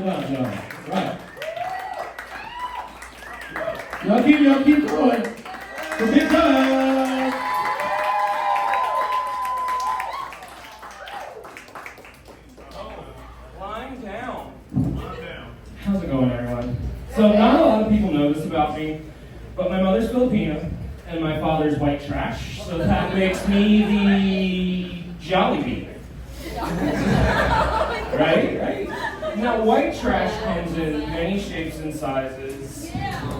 well done. Right. Y'all keep going. For good time. Lying down. How's it going, everyone? So not a lot of people know this about me, but my mother's Filipino and my father's white trash, so that makes me the jolly bee. Right? Now, white trash comes in many shapes and sizes,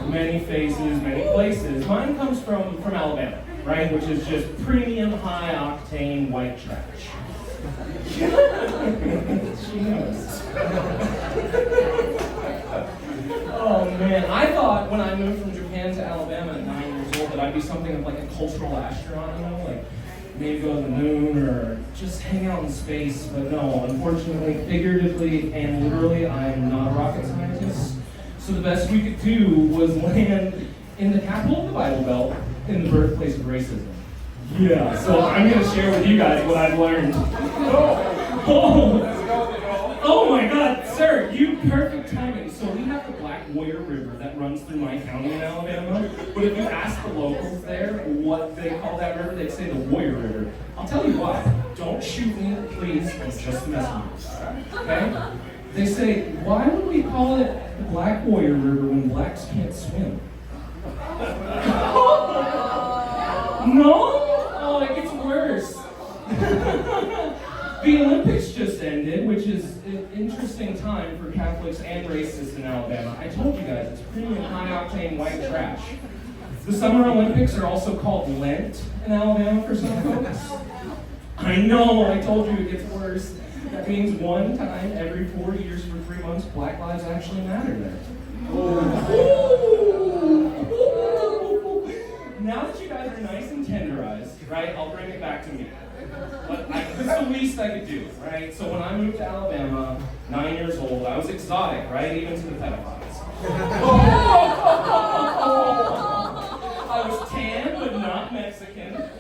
many faces, many places. Mine comes from Alabama, right? Which is just premium, high-octane white trash. She knows. Oh, man. I thought when I moved from Japan to Alabama at 9 years old that I'd be something of like a cultural astronaut, you know? Like, maybe go to the moon or just hang out in space, but no, unfortunately, figuratively and literally, I am not a rocket scientist. So the best we could do was land in the capital of the Bible Belt, in the birthplace of racism. Yeah, so I'm going to share with you guys what I've learned. Oh my God, sir, you perfect timing. So we have the Black Warrior River that runs through my county in Alabama. But if you ask the locals there what they call that river, they'd say the Warrior River. I'll tell you why. Don't shoot me, please. I'm just messing with you. Okay? They say, why would we call it the Black Warrior River when blacks can't swim? No? Oh, it gets worse. The Olympics just ended, which is an interesting time for Catholics and racists in Alabama. I told you guys, it's premium high-octane white trash. The Summer Olympics are also called Lent in Alabama for some folks. I know, I told you it gets worse. That means one time every 4 years for 3 months, Black lives actually matter there. Now that you guys are nice and tenderized, right, I'll bring it back to me. But this is the least I could do, right? So when I moved to Alabama, 9 years old, I was exotic, right? Even to the pedophiles. I was tan, but not Mexican.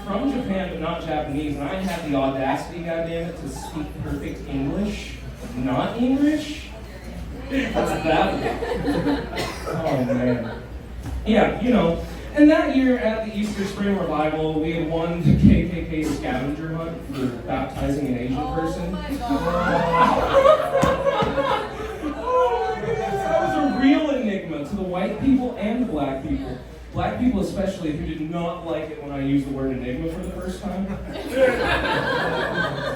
From Japan, but not Japanese. And I had the audacity, goddammit, to speak perfect English. Not English? What's that? Oh, man. Yeah, you know. And that year at the Easter Spring Revival, we had won the KKK scavenger hunt for baptizing an Asian person. Oh my goodness, that was a real enigma to the white people and the black people. Black people especially, who did not like it when I used the word enigma for the first time.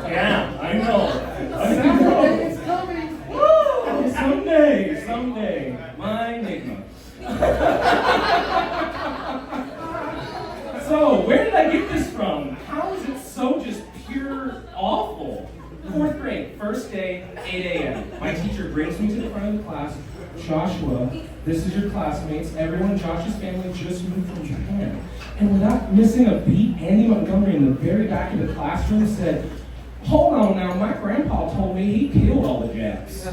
Yeah, I know. It's coming. Woo! Someday, my enigma. So, where did I get this from? How is it so just pure awful? 4th grade, first day, 8 a.m. My teacher brings me to the front of the class. Joshua, this is your classmates. Everyone in Josh's family just moved from Japan. And without missing a beat, Andy Montgomery in the very back of the classroom said, hold on now, my grandpa told me he killed all the Japs.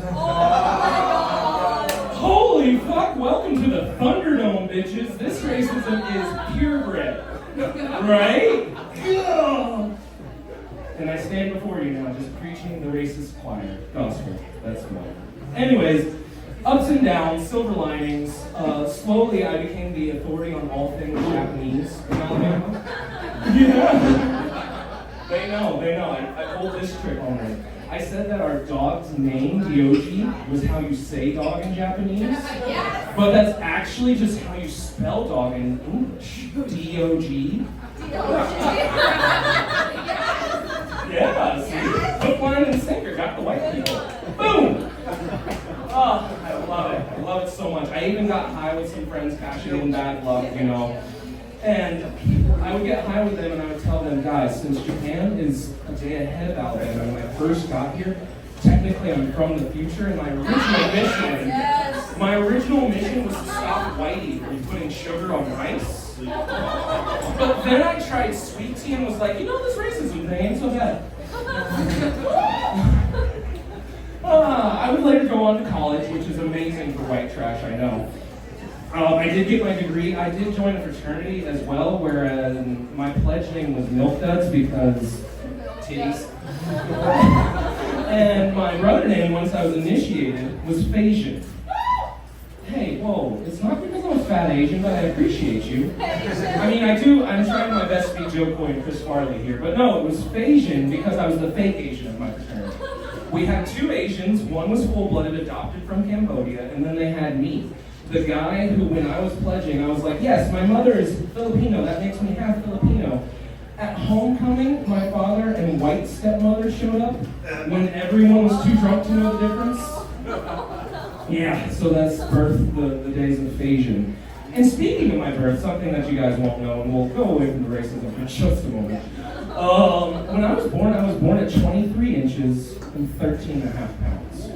Holy fuck, welcome to the Thunderdome, bitches. This racism is purebred. Right? Ugh. And I stand before you now just preaching the racist choir. Gospel. That's what. Anyways, ups and downs, silver linings. Slowly I became the authority on all things Japanese in Alabama. Yeah. They know. I pulled this trick on them. I said that our dog's name, Dioji, was how you say dog in Japanese. Yes. But that's actually just how you spell dog in English. D-O-G. Yeah, see? Hook, line, and sinker. Got the white people. Boom! Oh, I love it. I love it so much. I even got high with some friends, cashing in bad luck, you know. And I would get high with them and I would tell them, guys, since Japan is a day ahead of Alabama when I first got here, technically I'm from the future, and my original mission was to stop Whitey from putting sugar on rice. But then I tried sweet tea and was like, you know, this racism thing ain't so bad. I would later go on to college, which is amazing for white trash, I know. I did get my degree. I did join a fraternity as well, whereas my pledge name was Milk Duds because titties. And my brother name, once I was initiated, was Phasian. Hey, whoa, it's not because I'm a fat Asian, but I appreciate you. I mean, I'm trying my best to be Joe Coy and Chris Farley here, but no, it was Phasian because I was the fake Asian of my fraternity. We had two Asians, one was full-blooded, adopted from Cambodia, and then they had me. The guy who, when I was pledging, I was like, yes, my mother is Filipino, that makes me half Filipino. At homecoming, my father and white stepmother showed up when everyone was too drunk to know the difference. Yeah, so that's birth, the days of Phasian. And speaking of my birth, something that you guys won't know, and we'll go away from the racism for just a moment. When I was born at 23 inches and 13 and a half pounds.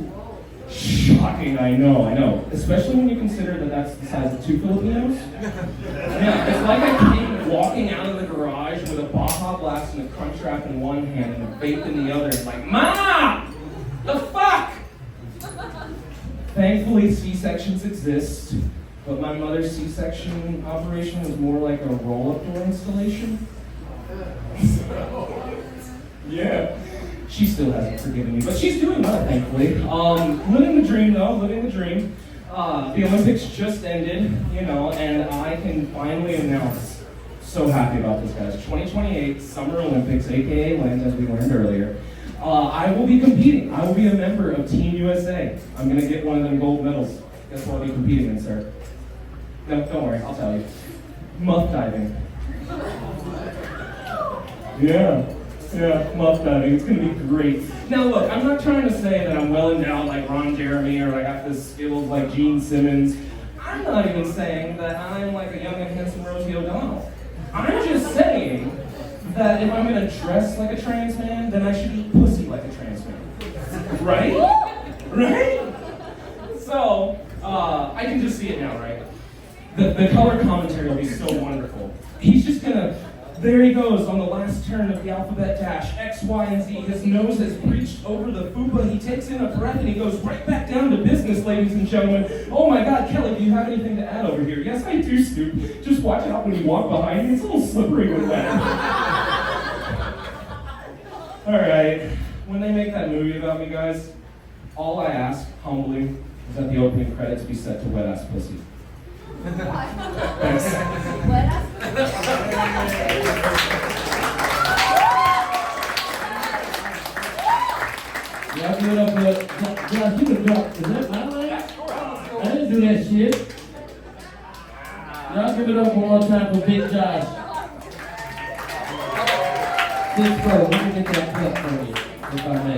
Shocking, I know. Especially when you consider that that's the size of two Filipinos. Yeah, it's like I came walking out of the garage with a Baja Blast and a Crunch Wrap in one hand and a vape in the other, and like, Ma! The fuck? Thankfully, C-sections exist, but my mother's C-section operation was more like a roll-up door installation. Yeah. She still hasn't forgiven me, but she's doing well, thankfully. Living the dream, though, living the dream. The Olympics just ended, and I can finally announce, so happy about this, guys, 2028 Summer Olympics, aka LENS, as we learned earlier. I will be competing. I will be a member of Team USA. I'm going to get one of them gold medals. Guess what I'll be competing in, sir? No, don't worry, I'll tell you. Muff diving. Yeah, muff diving. It's going to be great. Now look, I'm not trying to say that I'm well endowed like Ron Jeremy or I got the skills like Gene Simmons. I'm not even saying that I'm like a young and handsome Rosie O'Donnell. I'm just saying that if I'm going to dress like a trans man, then I should eat pussy like a trans man. Right? Right? So, I can just see it now, right? The color commentary will be so wonderful. He's just going to... There he goes on the last turn of the alphabet dash, X, Y, and Z. His nose has breached over the fupa. He takes in a breath and he goes right back down to business, ladies and gentlemen. Oh my God, Kelly, do you have anything to add over here? Yes, I do, Snoop. Just watch out when you walk behind me. It's a little slippery with that. All right, when they make that movie about me, guys, all I ask, humbly, is that the opening credits be set to Wet Ass Pussy. Thanks. Y'all give it up for y'all give it up. Is that my line? I didn't do that shit. Y'all give it up one more time for Big Josh. Big Pro, let me get that clip for you, if I may.